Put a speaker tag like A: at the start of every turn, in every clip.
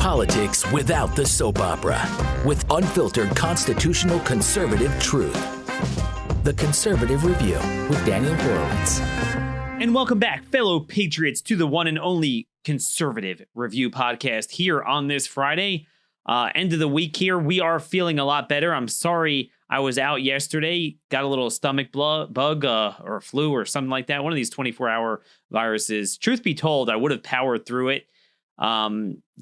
A: Politics without the soap opera, with unfiltered constitutional conservative truth. The Conservative Review with Daniel Horowitz.
B: And welcome back, fellow patriots, to the one and only Conservative Review podcast here on this Friday. End of the week here. We are feeling a lot better. I'm sorry I was out yesterday, got a little stomach bug or flu or something like that. One of these 24-hour viruses. Truth be told, I would have powered through it.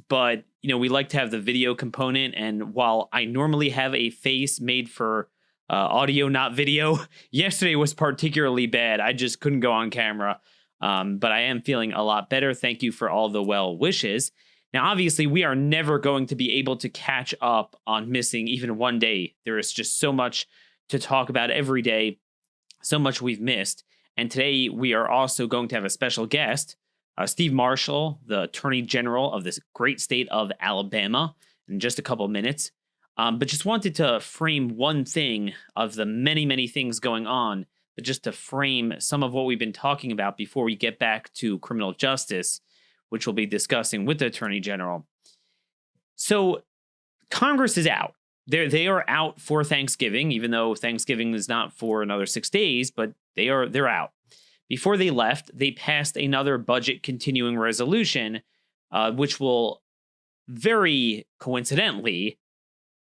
B: But, you know, we like to have the video component. And while I normally have a face made for audio, not video, yesterday was particularly bad. I just couldn't go on camera. But I am feeling a lot better. Thank you for all the well wishes. Now, obviously, we are never going to be able to catch up on missing even one day. There is just so much to talk about every day, so much we've missed. And today we are also going to have a special guest, Steve Marshall, the Attorney General of this great state of Alabama, in just a couple of minutes. But just wanted to frame one thing of the many, many things going on, but just to frame some of what we've been talking about before we get back to criminal justice, which we'll be discussing with the Attorney General. So Congress is out. They are out for Thanksgiving, even though Thanksgiving is not for another 6 days, but they're out. Before they left, they passed another budget continuing resolution, which will very coincidentally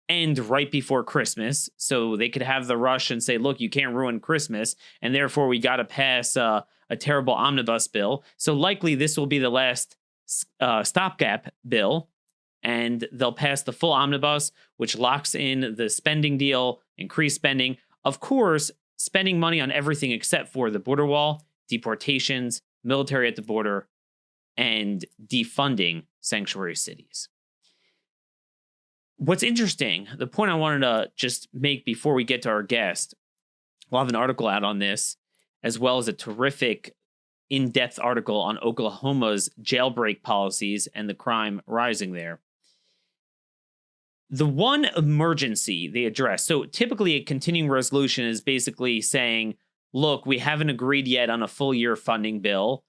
B: end right before Christmas. So they could have the rush and say, look, you can't ruin Christmas, and therefore we got to pass a terrible omnibus bill. So likely this will be the last stopgap bill, and they'll pass the full omnibus, which locks in the spending deal, increased spending. Of course, spending money on everything except for the border wall, deportations, military at the border, and defunding sanctuary cities. What's interesting, the point I wanted to just make before we get to our guest, we'll have an article out on this, as well as a terrific in-depth article on Oklahoma's jailbreak policies and the crime rising there. The one emergency they address, so typically a continuing resolution is basically saying, look, we haven't agreed yet on a full year funding bill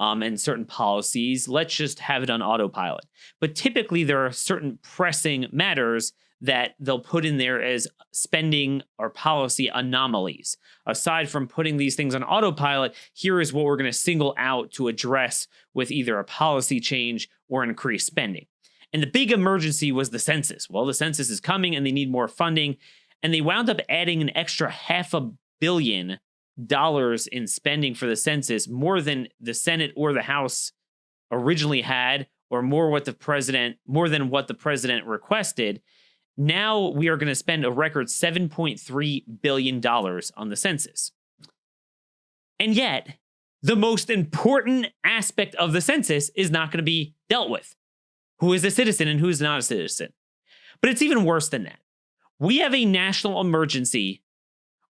B: and certain policies. Let's just have it on autopilot. But typically there are certain pressing matters that they'll put in there as spending or policy anomalies. Aside from putting these things on autopilot, here is what we're going to single out to address with either a policy change or increased spending. And the big emergency was the census. Well, the census is coming and they need more funding. And they wound up adding an extra $500 million in spending for the census, more than the Senate or the House originally had, or more than what the president requested. Now we are going to spend a record $7.3 billion on the census. And yet, the most important aspect of the census is not going to be dealt with. Who is a citizen and who is not a citizen? But it's even worse than that. We have a national emergency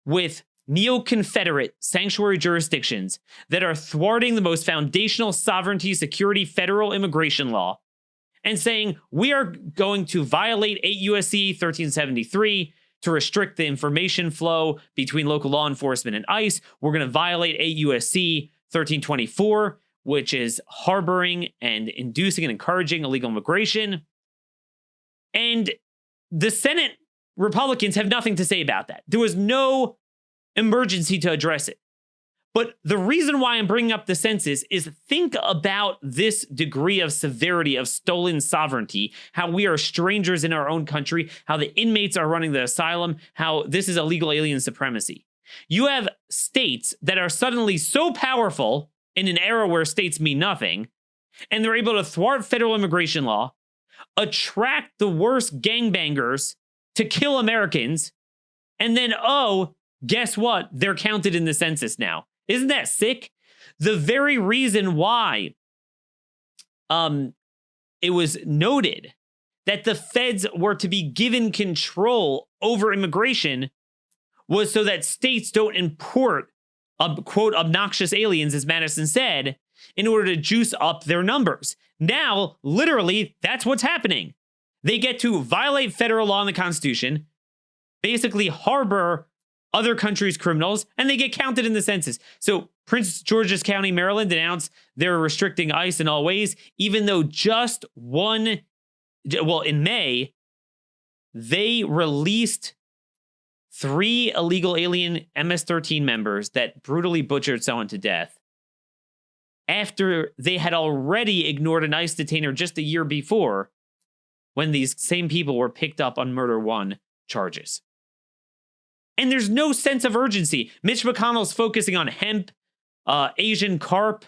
B: with neo-Confederate sanctuary jurisdictions that are thwarting the most foundational sovereignty, security, federal immigration law, and saying we are going to violate 8 U.S.C. 1373 to restrict the information flow between local law enforcement and ICE. We're going to violate 8 U.S.C. 1324, which is harboring and inducing and encouraging illegal immigration. And the Senate Republicans have nothing to say about that. There was no emergency to address it. But the reason why I'm bringing up the census is think about this degree of severity of stolen sovereignty, how we are strangers in our own country, how the inmates are running the asylum, how this is illegal alien supremacy. You have states that are suddenly so powerful in an era where states mean nothing, and they're able to thwart federal immigration law, attract the worst gangbangers to kill Americans, and then, guess what? They're counted in the census now. Isn't that sick? The very reason why it was noted that the feds were to be given control over immigration was so that states don't import, quote, obnoxious aliens, as Madison said, in order to juice up their numbers. Now, literally, that's what's happening. They get to violate federal law and the Constitution, basically harbor other countries' criminals, and they get counted in the census. So Prince George's County, Maryland announced they're restricting ICE in all ways, even though just one well, in May, they released 3 illegal alien MS-13 members that brutally butchered someone to death after they had already ignored an ICE detainer just a year before, when these same people were picked up on Murder 1 charges. And there's no sense of urgency. Mitch McConnell's focusing on hemp, Asian carp,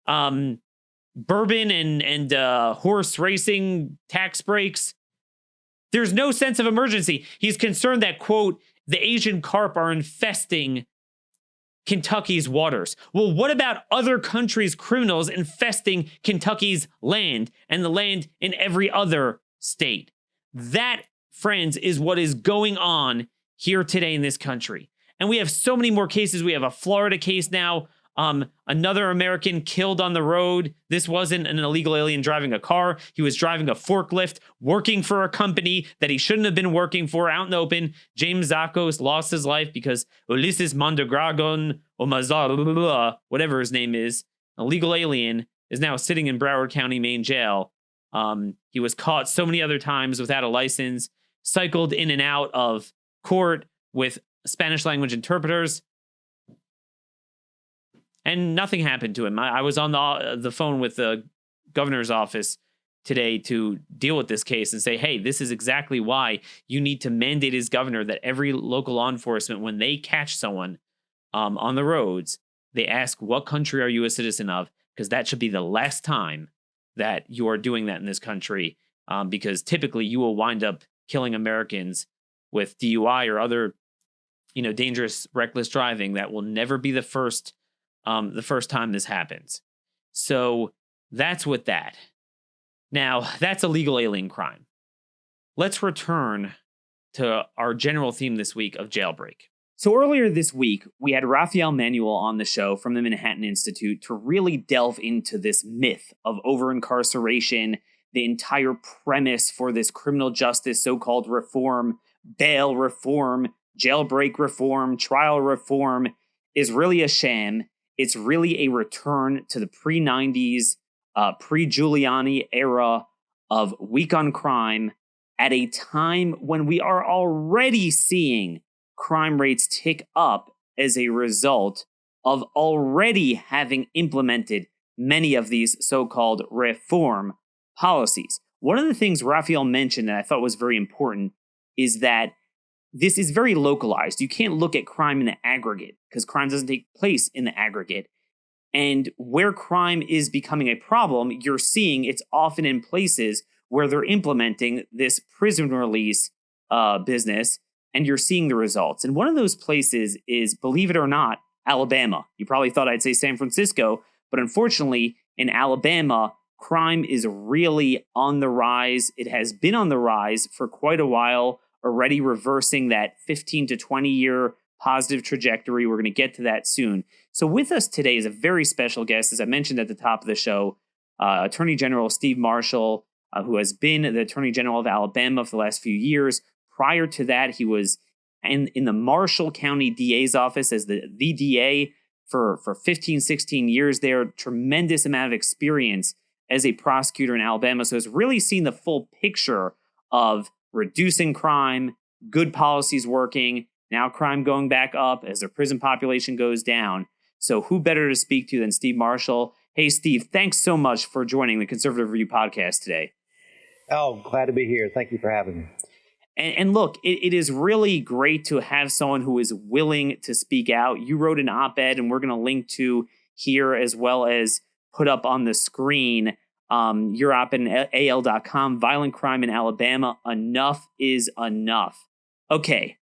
B: bourbon and horse racing tax breaks. There's no sense of emergency. He's concerned that, quote, the Asian carp are infesting Kentucky's waters. Well, what about other countries' criminals infesting Kentucky's land and the land in every other state? That, friends, is what is going on here today in this country. And we have so many more cases. We have a Florida case now. Another American killed on the road. This wasn't an illegal alien driving a car. He was driving a forklift, working for a company that he shouldn't have been working for out in the open. James Zakos lost his life because Ulises Mondragon or Mazar, whatever his name is, an illegal alien, is now sitting in Broward County, Maine jail. He was caught so many other times without a license, cycled in and out of court with Spanish language interpreters. And nothing happened to him. I was on the phone with the governor's office today to deal with this case and say, hey, this is exactly why you need to mandate as governor that every local law enforcement, when they catch someone on the roads, they ask, what country are you a citizen of? Because that should be the last time that you are doing that in this country, because typically you will wind up killing Americans with DUI or other, dangerous, reckless driving. That will never be the first time this happens. So that's with that. Now, that's illegal alien crime. Let's return to our general theme this week of jailbreak. So earlier this week, we had Raphael Manuel on the show from the Manhattan Institute to really delve into this myth of over-incarceration, the entire premise for this criminal justice so-called reform, bail reform, jailbreak reform, trial reform is really a sham. It's really a return to the pre-90s, pre-Giuliani era of weak on crime at a time when we are already seeing crime rates tick up as a result of already having implemented many of these so-called reform policies. One of the things Raphael mentioned that I thought was very important is that this is very localized. You can't look at crime in the aggregate because crime doesn't take place in the aggregate. And where crime is becoming a problem, you're seeing it's often in places where they're implementing this prison release business, and you're seeing the results. And one of those places is, believe it or not, Alabama. You probably thought I'd say San Francisco, but unfortunately, in Alabama, crime is really on the rise. It has been on the rise for quite a while, already reversing that 15 to 20 year positive trajectory. We're going to get to that soon. So with us today is a very special guest, as I mentioned at the top of the show, Attorney General Steve Marshall, who has been the Attorney General of Alabama for the last few years. Prior to that, he was in the Marshall County DA's office as the DA for 15, 16 years there. Tremendous amount of experience as a prosecutor in Alabama. So has really seen the full picture of reducing crime, good policies working, now crime going back up as their prison population goes down. So who better to speak to than Steve Marshall? Hey, Steve, thanks so much for joining the Conservative Review podcast today.
C: Oh, glad to be here. Thank you for having me.
B: And look, it is really great to have someone who is willing to speak out. You wrote an op-ed, and we're going to link to here as well as put up on the screen your op-ed at AL.com, Violent Crime in Alabama, Enough is Enough. Okay,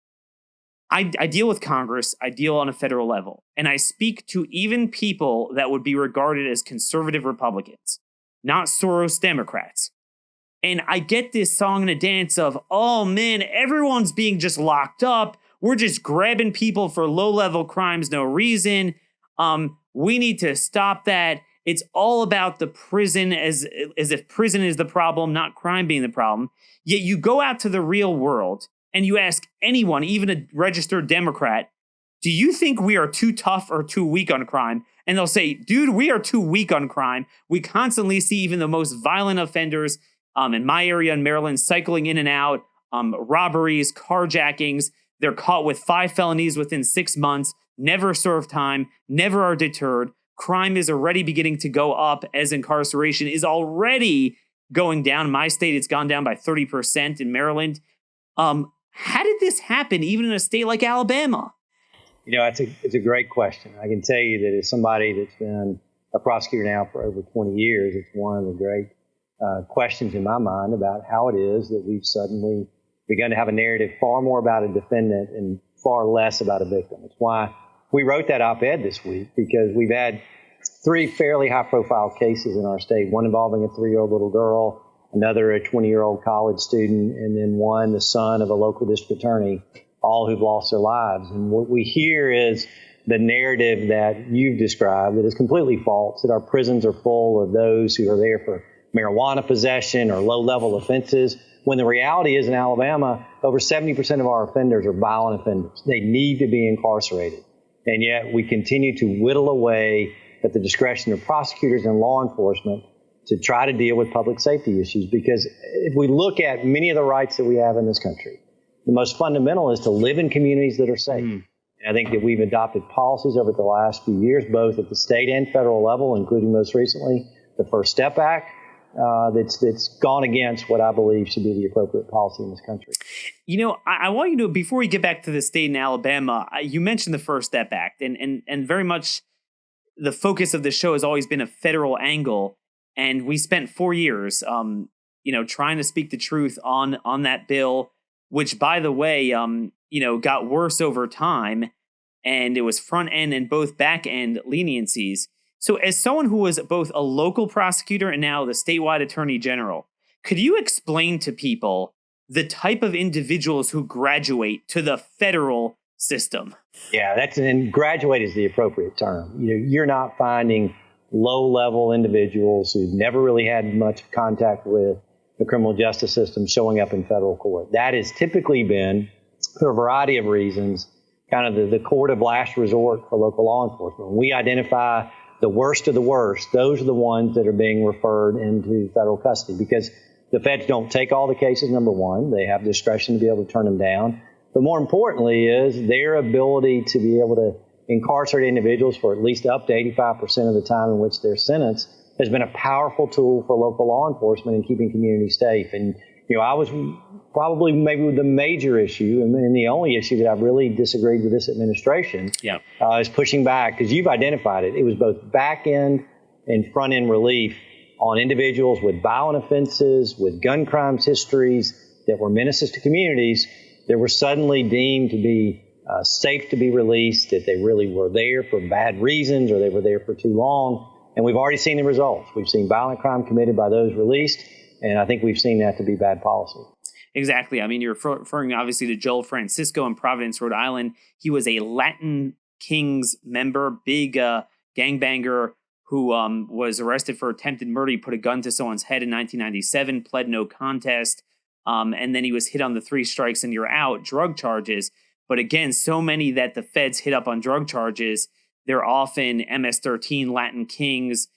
B: I deal with Congress, I deal on a federal level, and I speak to even people that would be regarded as conservative Republicans, not Soros Democrats. And I get this song and a dance of, oh man, everyone's being just locked up. We're just grabbing people for low-level crimes, no reason. We need to stop that. It's all about the prison as if prison is the problem, not crime being the problem. Yet you go out to the real world and you ask anyone, even a registered Democrat, do you think we are too tough or too weak on crime? And they'll say, dude, we are too weak on crime. We constantly see even the most violent offenders in my area in Maryland, cycling in and out, robberies, carjackings. They're caught with 5 felonies within 6 months, never serve time, never are deterred. Crime is already beginning to go up as incarceration is already going down. In my state, it's gone down by 30% in Maryland. How did this happen, even in a state like Alabama?
C: It's a great question. I can tell you that as somebody that's been a prosecutor now for over 20 years, it's one of the great questions in my mind about how it is that we've suddenly begun to have a narrative far more about a defendant and far less about a victim. It's why we wrote that op-ed this week, because we've had 3 fairly high-profile cases in our state, one involving a 3-year-old little girl, another a 20-year-old college student, and then one the son of a local district attorney, all who've lost their lives. And what we hear is the narrative that you've described that is completely false, that our prisons are full of those who are there for marijuana possession or low-level offenses, when the reality is in Alabama, over 70% of our offenders are violent offenders. They need to be incarcerated. And yet we continue to whittle away at the discretion of prosecutors and law enforcement to try to deal with public safety issues. Because if we look at many of the rights that we have in this country, the most fundamental is to live in communities that are safe. And I think that we've adopted policies over the last few years, both at the state and federal level, including most recently the First Step Act, that's gone against what I believe should be the appropriate policy in this country.
B: I want you to, before we get back to the state in Alabama, you mentioned the First Step Act, and very much the focus of the show has always been a federal angle. And we spent 4 years, trying to speak the truth on that bill, which, by the way, got worse over time. And it was front end and both back end leniencies. So as someone who was both a local prosecutor and now the statewide attorney general, could you explain to people the type of individuals who graduate to the federal system?
C: Yeah, and graduate is the appropriate term. You're not finding low-level individuals who've never really had much contact with the criminal justice system showing up in federal court. That has typically been, for a variety of reasons, kind of the court of last resort for local law enforcement. When we identify the worst of the worst, those are the ones that are being referred into federal custody, because the feds don't take all the cases, number one. They have discretion to be able to turn them down. But more importantly is their ability to be able to incarcerate individuals for at least up to 85% of the time in which they're sentenced has been a powerful tool for local law enforcement in keeping communities safe. And, I was probably maybe the major issue and the only issue that I've really disagreed with this administration is pushing back, because you've identified it. It was both back end and front end relief on individuals with violent offenses, with gun crimes histories that were menaces to communities that were suddenly deemed to be safe to be released, that they really were there for bad reasons or they were there for too long. And we've already seen the results. We've seen violent crime committed by those released, and I think we've seen that to be bad policy.
B: Exactly. I mean, you're referring obviously to Joel Francisco in Providence, Rhode Island. He was a Latin Kings member, big gangbanger who was arrested for attempted murder. He put a gun to someone's head in 1997, pled no contest, and then he was hit on the 3 strikes and you're out drug charges. But again, so many that the feds hit up on drug charges, they're often MS-13 Latin Kings.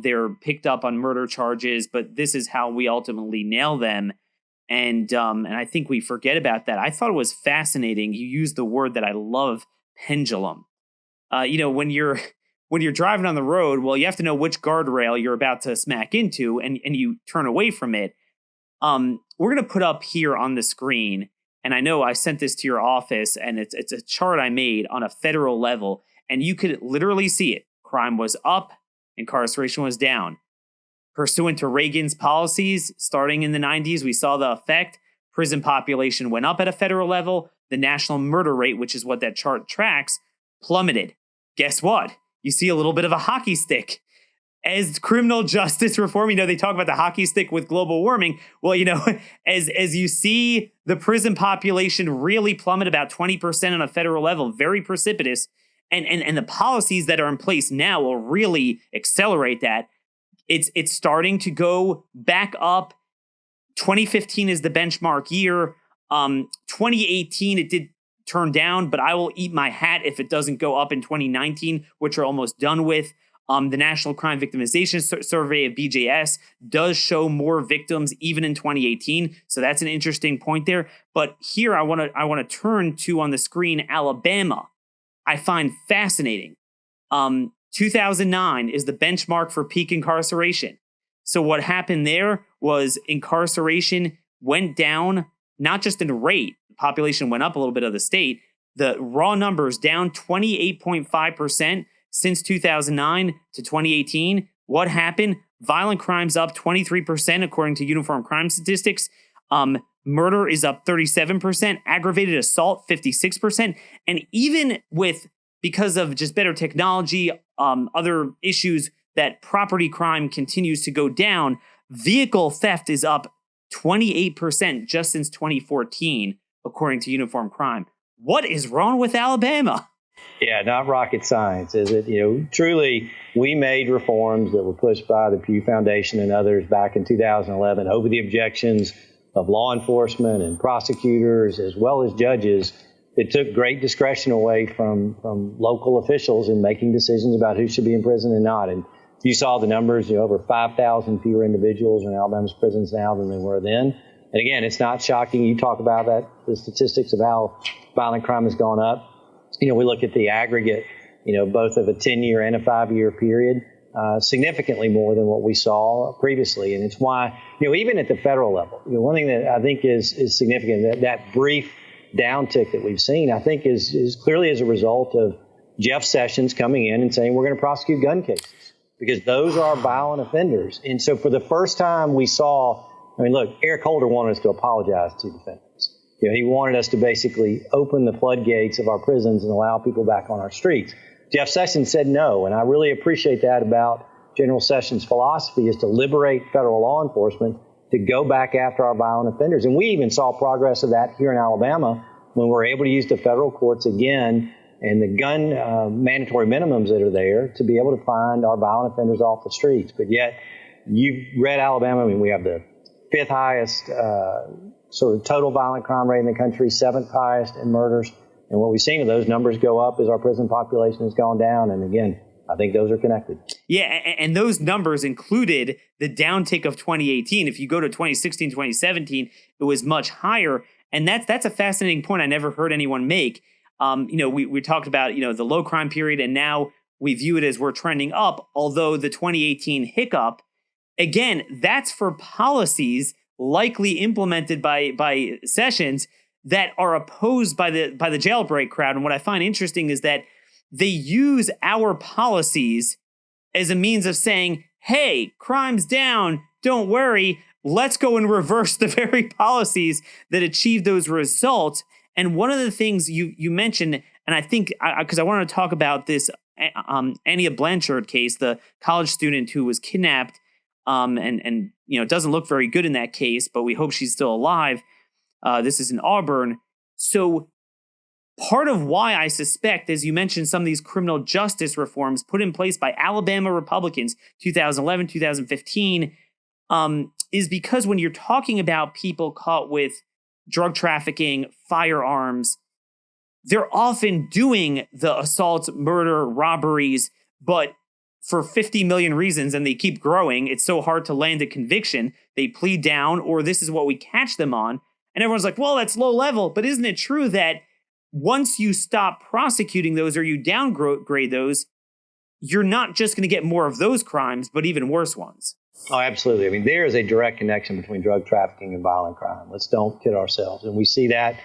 B: They're picked up on murder charges, but this is how we ultimately nail them. And I think we forget about that. I thought it was fascinating. You used the word that I love, pendulum. When you're driving on the road, well, you have to know which guardrail you're about to smack into, and you turn away from it. We're going to put up here on the screen, and I know I sent this to your office, and it's a chart I made on a federal level, and you could literally see it. Crime was up, incarceration was down. Pursuant to Reagan's policies, starting in the 90s, we saw the effect. Prison population went up at a federal level. The national murder rate, which is what that chart tracks, plummeted. Guess what? You see a little bit of a hockey stick. As criminal justice reform, they talk about the hockey stick with global warming. Well, as you see the prison population really plummet about 20% on a federal level, very precipitous, and the policies that are in place now will really accelerate that. It's starting to go back up. 2015 is the benchmark year. 2018, it did turn down, but I will eat my hat if it doesn't go up in 2019, which we're almost done with. The National Crime Victimization Survey of BJS does show more victims even in 2018. So that's an interesting point there. But here I want to turn to on the screen Alabama. I find fascinating. 2009 is the benchmark for peak incarceration. So what happened there was incarceration went down, not just in rate, the population went up a little bit of the state. The raw numbers down 28.5% since 2009 to 2018. What happened? Violent crimes up 23% according to Uniform Crime Statistics. Murder is up 37%, aggravated assault 56%, and even because of just better technology, other issues, that property crime continues to go down. Vehicle theft is up 28% just since 2014, according to Uniform Crime. What is wrong with Alabama?
C: Yeah, not rocket science, is it? Truly, we made reforms that were pushed by the Pew Foundation and others back in 2011 over the objections of law enforcement and prosecutors, as well as judges. It took great discretion away from local officials in making decisions about who should be in prison and not. And you saw the numbers, over 5,000 fewer individuals in Alabama's prisons now than they were then. And again, it's not shocking. You talk about that, the statistics of how violent crime has gone up. We look at the aggregate, both of a 10-year and a 5-year period, significantly more than what we saw previously. And it's why, even at the federal level, one thing that I think is significant, that brief downtick that we've seen, I think is clearly as a result of Jeff Sessions coming in and saying we're going to prosecute gun cases because those are violent offenders. And so for the first time we saw, look, Eric Holder wanted us to apologize to defendants. He wanted us to basically open the floodgates of our prisons and allow people back on our streets. Jeff Sessions said no, and I really appreciate that about General Sessions' philosophy is to liberate federal law enforcement to go back after our violent offenders. And we even saw progress of that here in Alabama when we're able to use the federal courts again and the gun mandatory minimums that are there to be able to find our violent offenders off the streets. But yet, you've read Alabama. We have the 5th highest sort of total violent crime rate in the country, 7th highest in murders. And what we've seen of those numbers go up as our prison population has gone down. And again, I think those are connected.
B: Yeah, and those numbers included the downtick of 2018. If you go to 2016, 2017, it was much higher. And that's a fascinating point I never heard anyone make. We talked about, the low crime period, and now we view it as we're trending up, although the 2018 hiccup, again, that's for policies likely implemented by Sessions that are opposed by the jailbreak crowd. And what I find interesting is that they use our policies as a means of saying, hey, crime's down, don't worry, let's go and reverse the very policies that achieve those results. And one of the things you mentioned, and I think, because I wanted to talk about this Anya Blanchard case, the college student who was kidnapped, and doesn't look very good in that case, but we hope she's still alive. This is in Auburn. So part of why I suspect, as you mentioned, some of these criminal justice reforms put in place by Alabama Republicans, 2011, 2015, is because when you're talking about people caught with drug trafficking, firearms, they're often doing the assaults, murder, robberies, but for 50 million reasons, and they keep growing. It's so hard to land a conviction. They plead down, or this is what we catch them on. And everyone's like, well, that's low level. But isn't it true that once you stop prosecuting those or you downgrade those, you're not just going to get more of those crimes, but even worse ones?
C: Oh, absolutely. There is a direct connection between drug trafficking and violent crime. Let's don't kid ourselves. And we see that,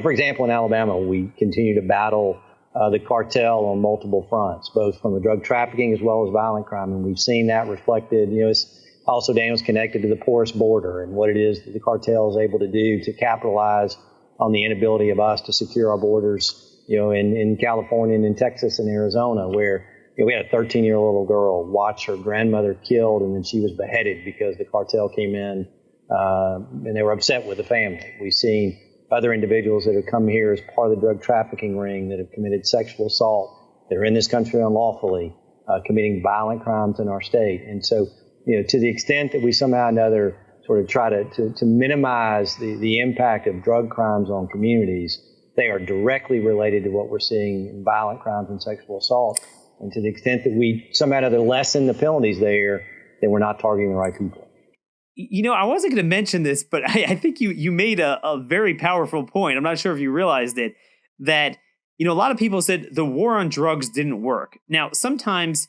C: for example, in Alabama, we continue to battle the cartel on multiple fronts, both from the drug trafficking as well as violent crime. And we've seen that reflected, it's also, Daniel's connected to the porous border and what it is that the cartel is able to do to capitalize on the inability of us to secure our borders, in California and in Texas and Arizona, where we had a 13-year-old little girl watch her grandmother killed, and then she was beheaded because the cartel came in and they were upset with the family. We've seen other individuals that have come here as part of the drug trafficking ring that have committed sexual assault. They're in this country unlawfully, committing violent crimes in our state. And so, to the extent that we somehow or another sort of try to minimize the impact of drug crimes on communities, they are directly related to what we're seeing in violent crimes and sexual assault. And to the extent that we somehow or other lessen the penalties there, then we're not targeting the right people.
B: You know, I wasn't going to mention this, but I think you made a very powerful point. I'm not sure if you realized it, that, you know, a lot of people said the war on drugs didn't work. Now, sometimes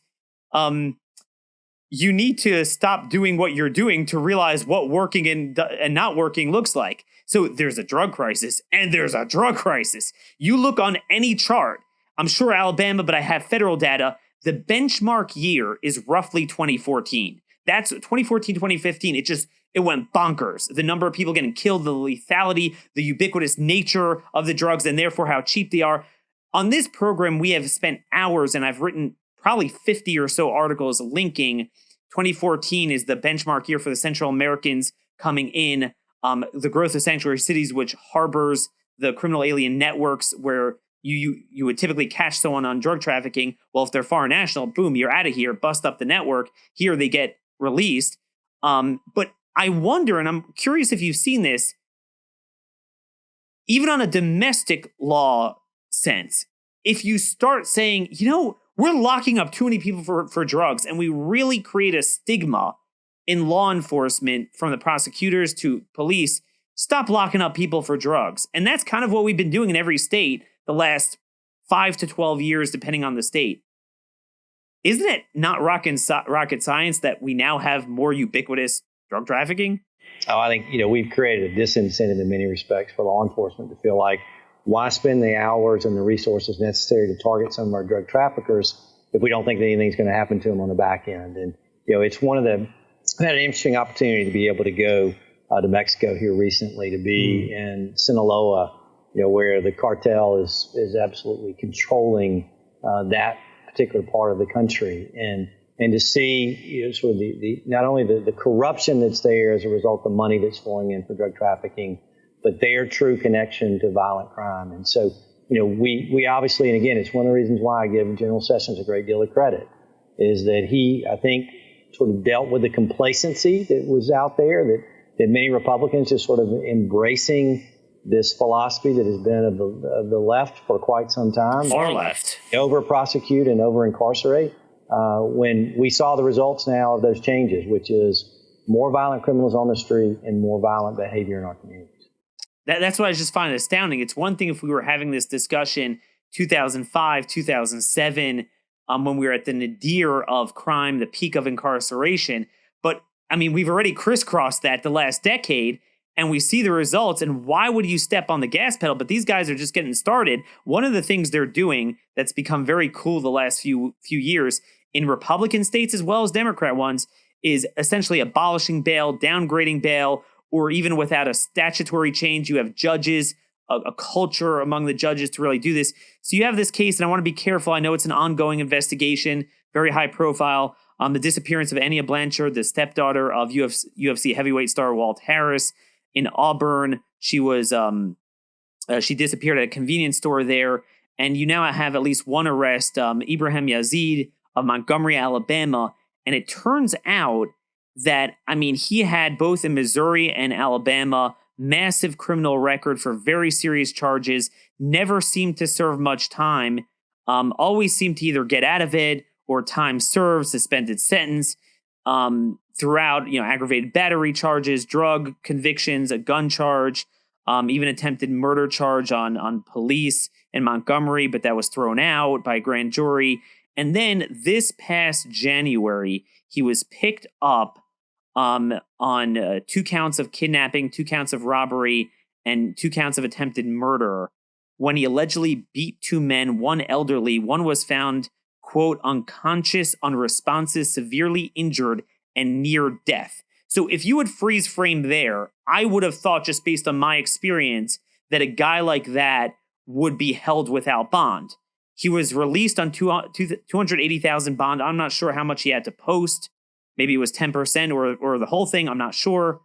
B: you need to stop doing what you're doing to realize what working and not working looks like. So there's a drug crisis and there's a drug crisis. You look on any chart, I'm sure Alabama, but I have federal data. The benchmark year is roughly 2014. That's 2014, 2015. It went bonkers. The number of people getting killed, the lethality, the ubiquitous nature of the drugs, and therefore how cheap they are. On this program, we have spent hours, and I've written probably 50 or so articles linking 2014 is the benchmark year for the Central Americans coming in, the growth of sanctuary cities, which harbors the criminal alien networks where you would typically catch someone on drug trafficking. Well, if they're foreign national, boom, you're out of here, bust up the network. Here they get released. But I wonder, and I'm curious if you've seen this, even on a domestic law sense, if you start saying, you know, we're locking up too many people for drugs, and we really create a stigma in law enforcement from the prosecutors to police, stop locking up people for drugs. And that's kind of what we've been doing in every state the last 5 to 12 years, depending on the state. Isn't it not rocket science that we now have more ubiquitous drug trafficking?
C: Oh, I think, we've created a disincentive in many respects for law enforcement to feel like, why spend the hours and the resources necessary to target some of our drug traffickers if we don't think that anything's going to happen to them on the back end? And, it's I had an interesting opportunity to be able to go to Mexico here recently, to be in Sinaloa, where the cartel is absolutely controlling that particular part of the country, and to see sort of the not only the corruption that's there as a result of money that's flowing in for drug trafficking, but their true connection to violent crime. And so, we obviously, and again, it's one of the reasons why I give General Sessions a great deal of credit, is that he, I think, sort of dealt with the complacency that was out there, that many Republicans just sort of embracing this philosophy that has been of the left for quite some time.
B: Far left.
C: Over-prosecute and over-incarcerate. When we saw the results now of those changes, which is more violent criminals on the street and more violent behavior in our communities.
B: That's what I just find astounding. It's one thing if we were having this discussion 2005, 2007, when we were at the nadir of crime, the peak of incarceration. But, I mean, we've already crisscrossed that the last decade, and we see the results. And why would you step on the gas pedal? But these guys are just getting started. One of the things they're doing that's become very cool the last few years in Republican states as well as Democrat ones is essentially abolishing bail, downgrading bail, or even without a statutory change, you have judges, a culture among the judges to really do this. So you have this case, and I want to be careful. I know it's an ongoing investigation, very high profile. The disappearance of Anya Blanchard, the stepdaughter of UFC heavyweight star Walt Harris in Auburn. She was she disappeared at a convenience store there, and you now have at least one arrest, Ibrahim Yazid of Montgomery, Alabama, and it turns out that, I mean, he had both in Missouri and Alabama massive criminal record for very serious charges, never seemed to serve much time, always seemed to either get out of it or time served, suspended sentence, throughout, aggravated battery charges, drug convictions, a gun charge, even attempted murder charge on police in Montgomery, but that was thrown out by a grand jury. And then this past January, he was picked up on 2 counts of kidnapping, 2 counts of robbery, and 2 counts of attempted murder when he allegedly beat 2 men, one elderly. One was found, quote, unconscious, unresponsive, severely injured, and near death. So if you would freeze frame there, I would have thought, just based on my experience, that a guy like that would be held without bond. He was released on $280,000 bond. I'm not sure how much he had to post. Maybe it was 10% or the whole thing. I'm not sure.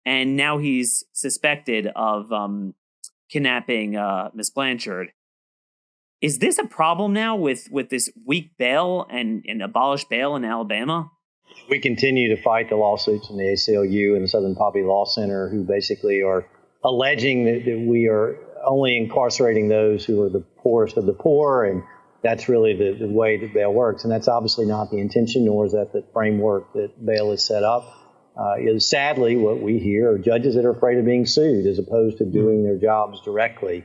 B: And now he's suspected of kidnapping Miss Blanchard. Is this a problem now with this weak bail and abolished bail in Alabama?
C: We continue to fight the lawsuits in the ACLU and the Southern Poverty Law Center, who basically are alleging that we are only incarcerating those who are the poorest of the poor, and that's really the way that bail works. And that's obviously not the intention, nor is that the framework that bail is set up. Is sadly what we hear are judges that are afraid of being sued as opposed to doing their jobs directly.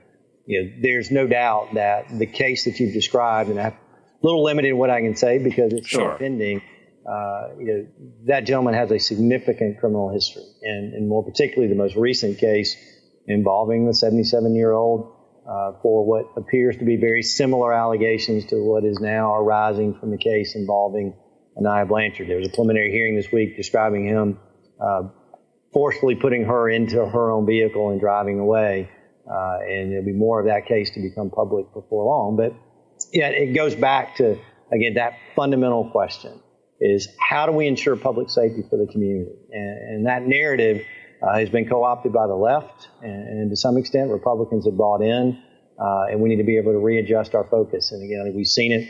C: There's no doubt that the case that you've described, and I'm a little limited in what I can say because it's still pending, that gentleman has a significant criminal history, and more particularly the most recent case involving the 77-year-old for what appears to be very similar allegations to what is now arising from the case involving Anaya Blanchard. There was a preliminary hearing this week describing him forcefully putting her into her own vehicle and driving away. And there'll be more of that case to become public before long. But yeah, it goes back to, again, that fundamental question is how do we ensure public safety for the community? And that narrative has been co-opted by the left, and to some extent Republicans have bought in, and we need to be able to readjust our focus. And again, I think we've seen it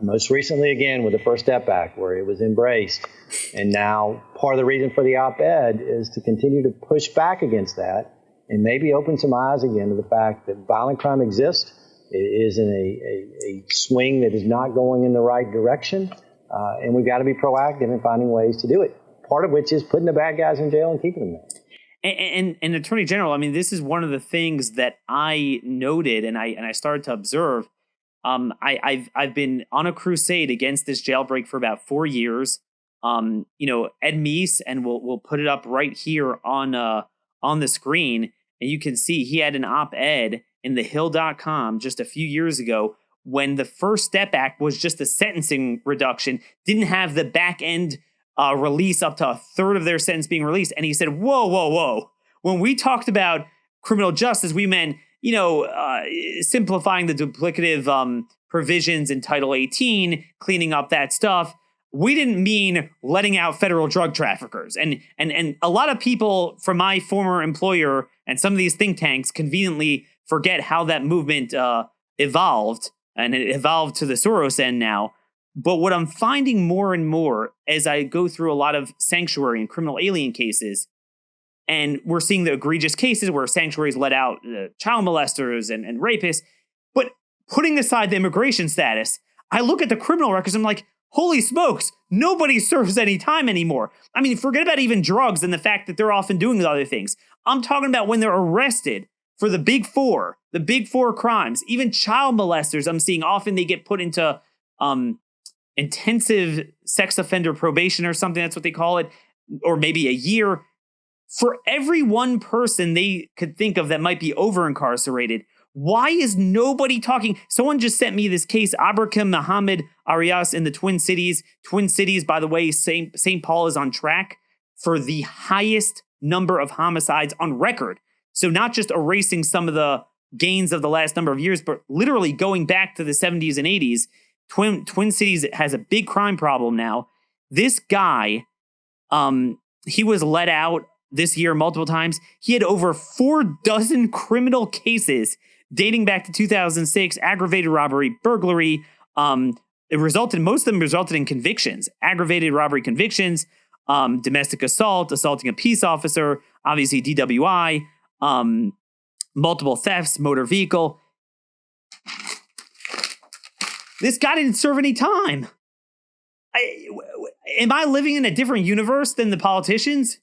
C: most recently again with the First Step Act, where it was embraced. And now part of the reason for the op-ed is to continue to push back against that and maybe open some eyes again to the fact that violent crime exists. It is in a swing that is not going in the right direction, and we've got to be proactive in finding ways to do it, part of which is putting the bad guys in jail and keeping them there.
B: And Attorney General, I mean, this is one of the things that I noted and I started to observe. I've been on a crusade against this jailbreak for about 4 years. Ed Meese, and we'll put it up right here on the screen, and you can see he had an op-ed in thehill.com just a few years ago when the First Step Act was just a sentencing reduction, didn't have the back end release up to a third of their sentence being released. And he said, whoa. When we talked about criminal justice, we meant, simplifying the duplicative provisions in Title 18, cleaning up that stuff. We didn't mean letting out federal drug traffickers. And a lot of people from my former employer and some of these think tanks conveniently forget how that movement evolved, and it evolved to the Soros end now. But what I'm finding more and more as I go through a lot of sanctuary and criminal alien cases, and we're seeing the egregious cases where sanctuaries let out child molesters and rapists, but putting aside the immigration status, I look at the criminal records, I'm like, holy smokes, nobody serves any time anymore. I mean, forget about even drugs and the fact that they're often doing other things. I'm talking about when they're arrested for the big four crimes, even child molesters. I'm seeing often they get put into intensive sex offender probation or something. That's what they call it, or maybe a year. For every one person they could think of that might be over-incarcerated, why is nobody talking? Someone just sent me this case, Abrakim Muhammad Arias in the Twin Cities. Twin Cities, by the way, St. Paul is on track for the highest number of homicides on record. So not just erasing some of the gains of the last number of years, but literally going back to the 70s and 80s. Twin Cities has a big crime problem now. This guy, he was let out this year multiple times. He had over 4 dozen criminal cases dating back to 2006, aggravated robbery, burglary. Most of them resulted in convictions, aggravated robbery convictions, domestic assault, assaulting a peace officer, obviously DWI, multiple thefts, motor vehicle. This guy didn't serve any time. Am I living in a different universe than the politicians?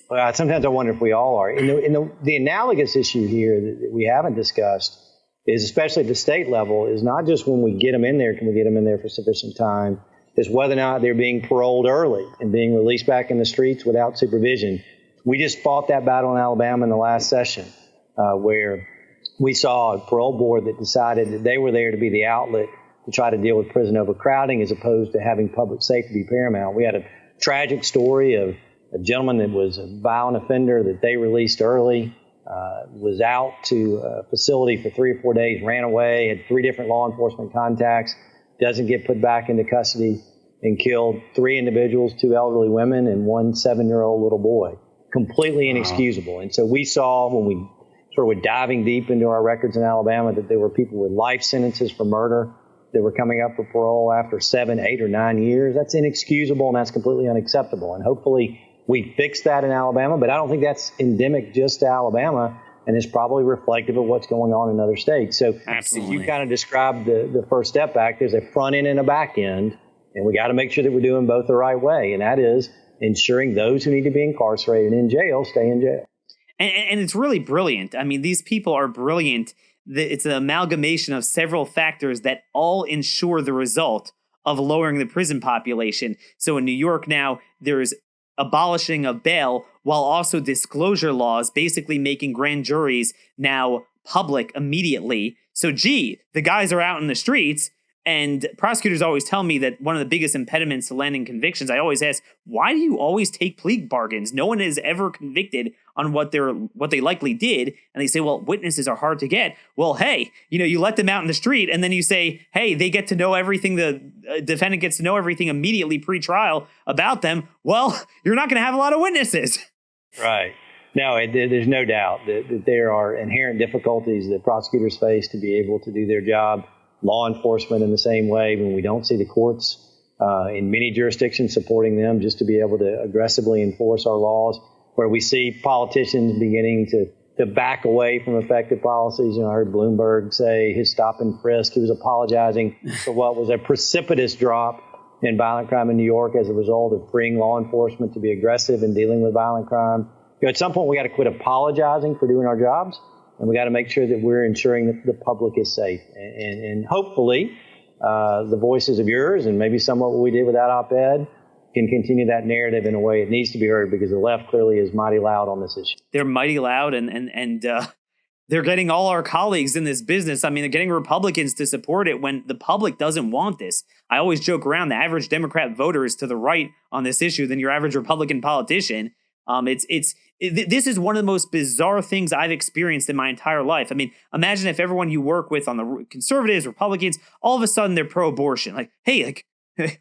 C: Well, sometimes I wonder if we all are. The analogous issue here that we haven't discussed is, especially at the state level, is not just when we get them in there, can we get them in there for sufficient time, is whether or not they're being paroled early and being released back in the streets without supervision. We just fought that battle in Alabama in the last session, where we saw a parole board that decided that they were there to be the outlet to try to deal with prison overcrowding as opposed to having public safety be paramount. We had a tragic story of a gentleman that was a violent offender that they released early, was out to a facility for 3 or 4 days, ran away, had 3 different law enforcement contacts, doesn't get put back into custody, and killed 3 individuals, 2 elderly women, and 1 7-year-old little boy. Completely inexcusable. And so we saw when we sort of were diving deep into our records in Alabama that there were people with life sentences for murder that were coming up for parole after 7, 8, or 9 years. That's inexcusable, and that's completely unacceptable. And hopefully we fix that in Alabama, but I don't think that's endemic just to Alabama. and it's probably reflective of what's going on in other states. So
B: Absolutely.
C: you kind of described the First Step Act as a front end and a back end, and we got to make sure that we're doing both the right way, and that is ensuring those who need to be incarcerated in jail stay in jail.
B: And it's really brilliant. I mean, these people are brilliant. It's an amalgamation of several factors that all ensure the result of lowering the prison population. So in New York now, there's abolishing of bail while also disclosure laws, basically making grand juries now public immediately. So, gee, the guys are out in the streets. And prosecutors always tell me that one of the biggest impediments to landing convictions, I always ask, why do you always take plea bargains? No one is ever convicted on what they likely did. And they say, well, witnesses are hard to get. Well, hey, you let them out in the street and then you say, hey, they get to know everything. The defendant gets to know everything immediately pre-trial about them. Well, you're not going to have a lot of witnesses.
C: Right. No, there's no doubt that there are inherent difficulties that prosecutors face to be able to do their job. Law enforcement in the same way, when we don't see the courts in many jurisdictions supporting them just to be able to aggressively enforce our laws, where we see politicians beginning to back away from effective policies. I heard Bloomberg say his stop and frisk, he was apologizing for what was a precipitous drop in violent crime in New York as a result of freeing law enforcement to be aggressive in dealing with violent crime. At some point, we got to quit apologizing for doing our jobs. And we got to make sure that we're ensuring that the public is safe. And hopefully, the voices of yours and maybe somewhat what we did with that op-ed can continue that narrative in a way it needs to be heard, because the left clearly is mighty loud on this issue.
B: They're mighty loud, and they're getting all our colleagues in this business. I mean, they're getting Republicans to support it when the public doesn't want this. I always joke around, the average Democrat voter is to the right on this issue than your average Republican politician. This is one of the most bizarre things I've experienced in my entire life. I mean, imagine if everyone you work with on the conservatives, Republicans, all of a sudden they're pro-abortion. Like, hey,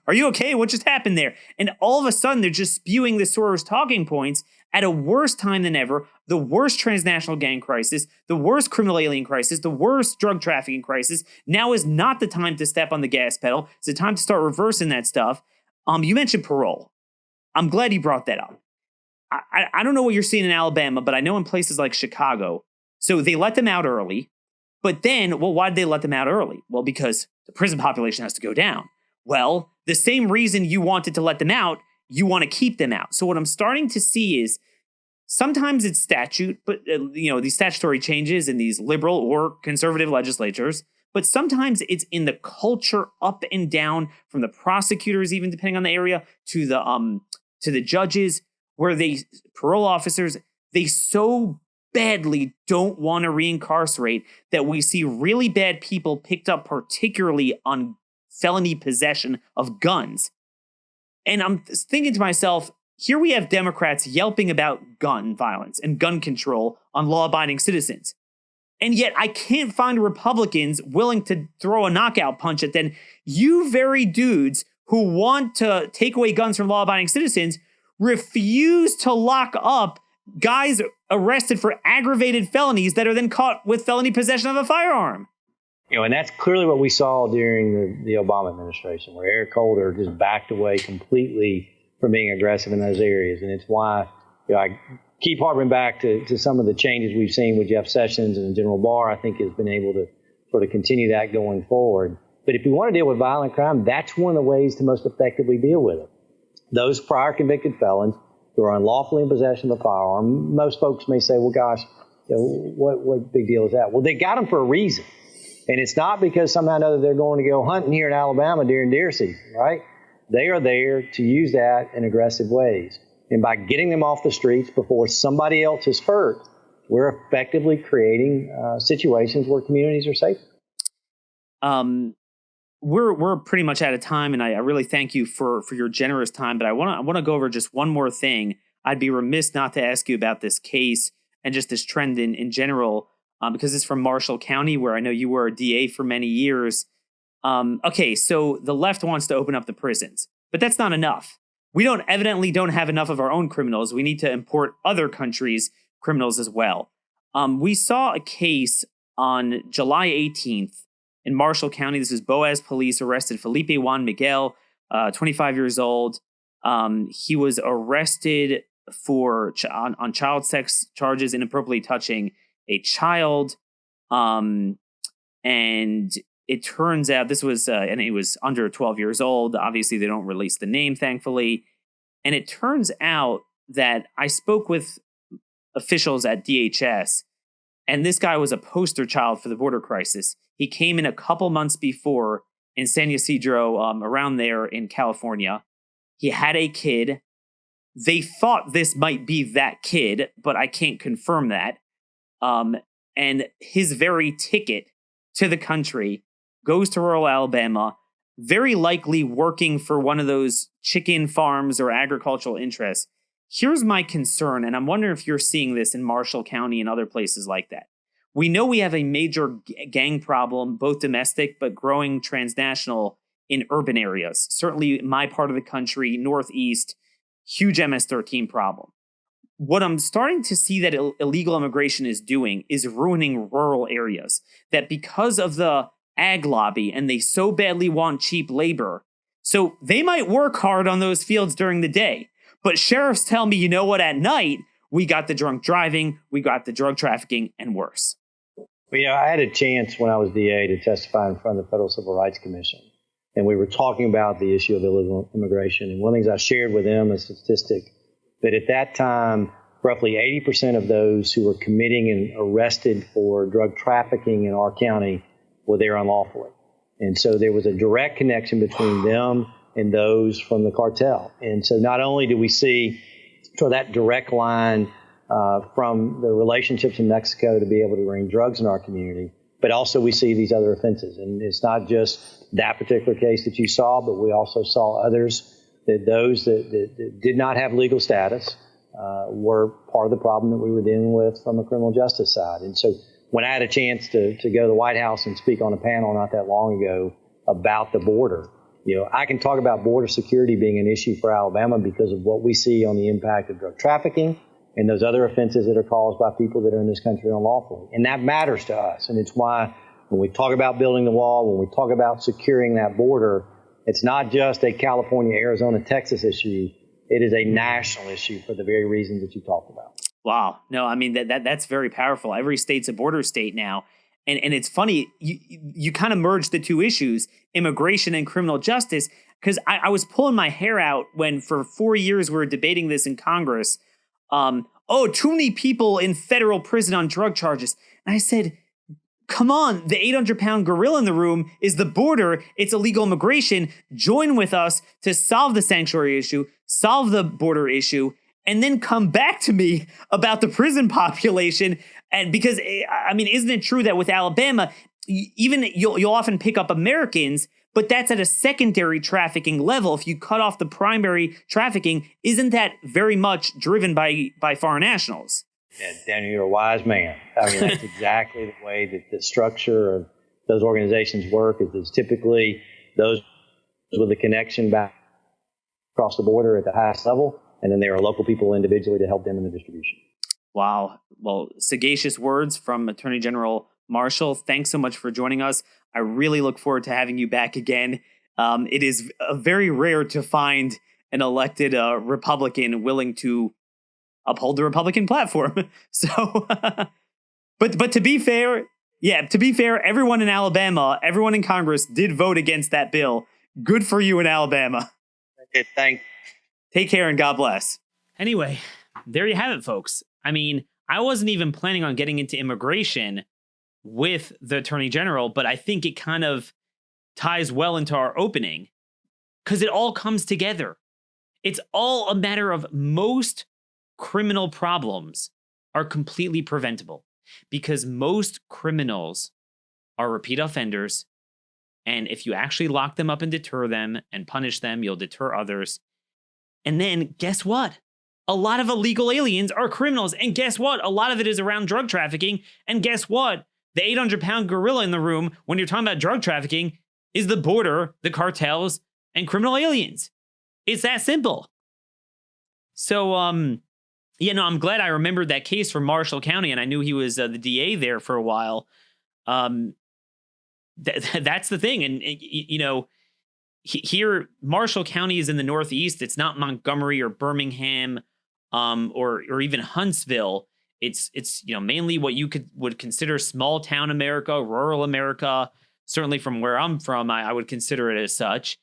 B: are you okay? What just happened there? And all of a sudden they're just spewing the Soros talking points at a worse time than ever. The worst transnational gang crisis, the worst criminal alien crisis, the worst drug trafficking crisis. Now is not the time to step on the gas pedal. It's the time to start reversing that stuff. You mentioned parole. I'm glad you brought that up. I don't know what you're seeing in Alabama, but I know in places like Chicago, so they let them out early. But then, well, why did they let them out early? Well, because the prison population has to go down. Well, the same reason you wanted to let them out, you want to keep them out. So what I'm starting to see is sometimes it's statute, but these statutory changes in these liberal or conservative legislatures. But sometimes it's in the culture up and down, from the prosecutors, even depending on the area, to the judges, where parole officers, they so badly don't want to reincarcerate that we see really bad people picked up, particularly on felony possession of guns. And I'm thinking to myself, here we have Democrats yelping about gun violence and gun control on law-abiding citizens. And yet I can't find Republicans willing to throw a knockout punch at them. You very dudes who want to take away guns from law-abiding citizens refuse to lock up guys arrested for aggravated felonies that are then caught with felony possession of a firearm.
C: And that's clearly what we saw during the Obama administration, where Eric Holder just backed away completely from being aggressive in those areas. And it's why I keep harping back to some of the changes we've seen with Jeff Sessions and the General Barr. I think has been able to sort of continue that going forward. But if we want to deal with violent crime, that's one of the ways to most effectively deal with it. Those prior convicted felons who are unlawfully in possession of a firearm, most folks may say, well, gosh, what big deal is that? Well, they got them for a reason. And it's not because somehow or another they're going to go hunting here in Alabama during deer season, right? They are there to use that in aggressive ways. And by getting them off the streets before somebody else is hurt, we're effectively creating situations where communities are safer.
B: We're pretty much out of time, and I really thank you for your generous time. But I want to go over just one more thing. I'd be remiss not to ask you about this case and just this trend in general, because it's from Marshall County, where I know you were a DA for many years. Okay, so the left wants to open up the prisons, but that's not enough. We evidently don't have enough of our own criminals. We need to import other countries' criminals as well. We saw a case on July 18th. In Marshall County, this is Boaz police arrested Felipe Juan Miguel, 25 years old. He was arrested on child sex charges, inappropriately touching a child. And it turns out this was, and he was under 12 years old. Obviously, they don't release the name, thankfully. And it turns out that I spoke with officials at DHS, and this guy was a poster child for the border crisis. He came in a couple months before in San Ysidro, around there in California. He had a kid. They thought this might be that kid, but I can't confirm that. And his very ticket to the country goes to rural Alabama, very likely working for one of those chicken farms or agricultural interests. Here's my concern, and I'm wondering if you're seeing this in Marshall County and other places like that. We know we have a major gang problem, both domestic but growing transnational in urban areas. Certainly my part of the country, Northeast, huge MS-13 problem. What I'm starting to see that illegal immigration is doing is ruining rural areas. That because of the ag lobby and they so badly want cheap labor, so they might work hard on those fields during the day. But sheriffs tell me, you know what, at night, we got the drunk driving, we got the drug trafficking, and worse.
C: Well, I had a chance when I was DA to testify in front of the Federal Civil Rights Commission. And we were talking about the issue of illegal immigration. And one of the things I shared with them is a statistic that at that time, roughly 80% of those who were committing and arrested for drug trafficking in our county were there unlawfully. And so there was a direct connection between them and those from the cartel. And so not only do we see that direct line from the relationships in Mexico to be able to bring drugs in our community, but also we see these other offenses. And it's not just that particular case that you saw, but we also saw others, that those that did not have legal status were part of the problem that we were dealing with from a criminal justice side. And so when I had a chance to go to the White House and speak on a panel not that long ago about the border, I can talk about border security being an issue for Alabama because of what we see on the impact of drug trafficking and those other offenses that are caused by people that are in this country unlawfully. And that matters to us. And it's why when we talk about building the wall, when we talk about securing that border, it's not just a California, Arizona, Texas issue. It is a national issue for the very reasons that you talked about.
B: Wow. No, I mean, that's very powerful. Every state's a border state now. And it's funny, you kind of merge the two issues, immigration and criminal justice, because I was pulling my hair out when for 4 years we were debating this in Congress. Too many people in federal prison on drug charges. And I said, come on, the 800-pound gorilla in the room is the border. It's illegal immigration. Join with us to solve the sanctuary issue, solve the border issue, and then come back to me about the prison population. And because, I mean, isn't it true that with Alabama, even you'll often pick up Americans, but that's at a secondary trafficking level. If you cut off the primary trafficking, isn't that very much driven by foreign nationals?
C: Yeah, Daniel, you're a wise man. I mean, that's exactly the way that the structure of those organizations work. Is typically those with a connection back across the border at the highest level, and then there are local people individually to help them in the distribution.
B: Wow. Well, sagacious words from Attorney General Marshall. Thanks so much for joining us. I really look forward to having you back again. It is very rare to find an elected Republican willing to uphold the Republican platform. So, but to be fair, everyone in Alabama, everyone in Congress did vote against that bill. Good for you in Alabama.
C: Okay, thanks.
B: Take care and God bless. Anyway, there you have it, folks. I mean, I wasn't even planning on getting into immigration with the Attorney General, but I think it kind of ties well into our opening because it all comes together. It's all a matter of most criminal problems are completely preventable because most criminals are repeat offenders. And if you actually lock them up and deter them and punish them, you'll deter others. And then guess what? A lot of illegal aliens are criminals. And guess what? A lot of it is around drug trafficking. And guess what? The 800-pound gorilla in the room when you're talking about drug trafficking is the border, the cartels, and criminal aliens. It's that simple. So, I'm glad I remembered that case from Marshall County, and I knew he was the DA there for a while. That's the thing. And, here, Marshall County is in the Northeast. It's not Montgomery or Birmingham or even Huntsville. It's mainly what you would consider small town America, rural America. Certainly from where I'm from, I would consider it as such.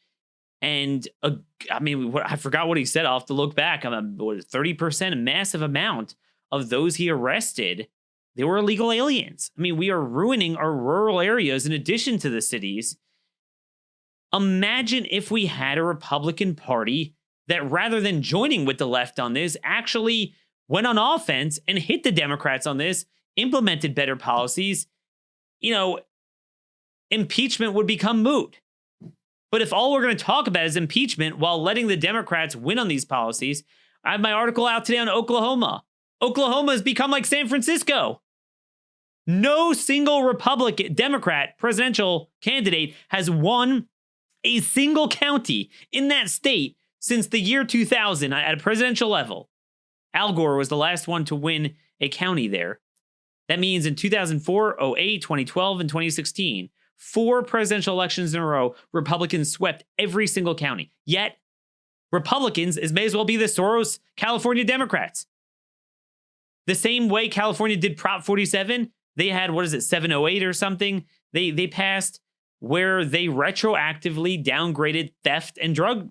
B: And I forgot what he said. I'll have to look back. 30%, a massive amount of those he arrested, they were illegal aliens. We are ruining our rural areas in addition to the cities. Imagine if we had a Republican Party that, rather than joining with the left on this, actually went on offense and hit the Democrats on this, implemented better policies. Impeachment would become moot. But if all we're going to talk about is impeachment while letting the Democrats win on these policies, I have my article out today on Oklahoma. Oklahoma has become like San Francisco. No single Republican, Democrat presidential candidate has won a single county in that state since the year 2000 at a presidential level. Al Gore was the last one to win a county there. That means in 2004, 08, 2012, and 2016, 4 presidential elections in a row, Republicans swept every single county. Yet, Republicans may as well be the Soros California Democrats. The same way California did Prop 47, they had, 708 or something? They passed where they retroactively downgraded theft and drug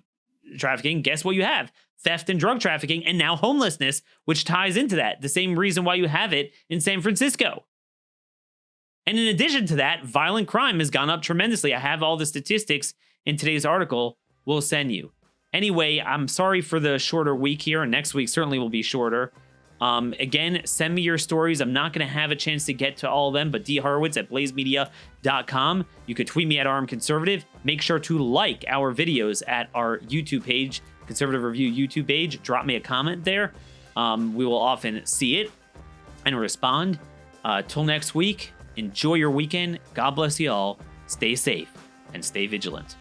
B: trafficking. Guess what you have? Theft and drug trafficking, and now homelessness, which ties into that. The same reason why you have it in San Francisco. And in addition to that, violent crime has gone up tremendously. I have all the statistics in today's article. We'll send you. Anyway, I'm sorry for the shorter week here, and next week certainly will be shorter. Again, send me your stories. I'm not going to have a chance to get to all of them, but dhorowitz@blazemedia.com. You could tweet me at @armconservative. Make sure to like our videos at our YouTube page, Conservative Review YouTube page. Drop me a comment there. We will often see it and respond. Till next week, enjoy your weekend. God bless you all. Stay safe and stay vigilant.